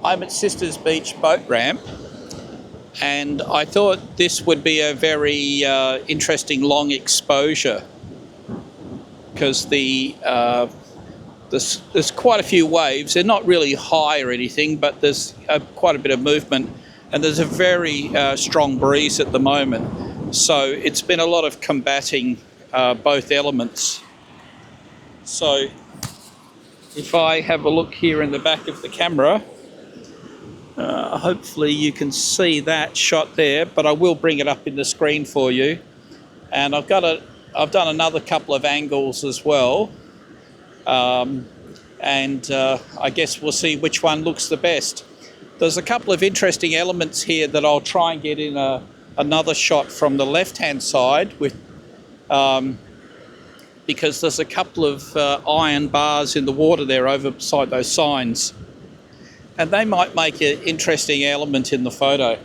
I'm at Sisters Beach boat ramp, and I thought this would be a very interesting long exposure because there's quite a few waves. They're not really high or anything, but there's quite a bit of movement, and there's a very strong breeze at the moment. So it's been a lot of combating both elements. So if I have a look here in the back of the camera, hopefully you can see that shot there, but I will bring it up in the screen for you. And I've done another couple of angles as well, and I guess we'll see which one looks the best. There's a couple of interesting elements here that I'll try and get in another shot from the left-hand side with, because there's a couple of iron bars in the water there over beside those signs. And they might make an interesting element in the photo.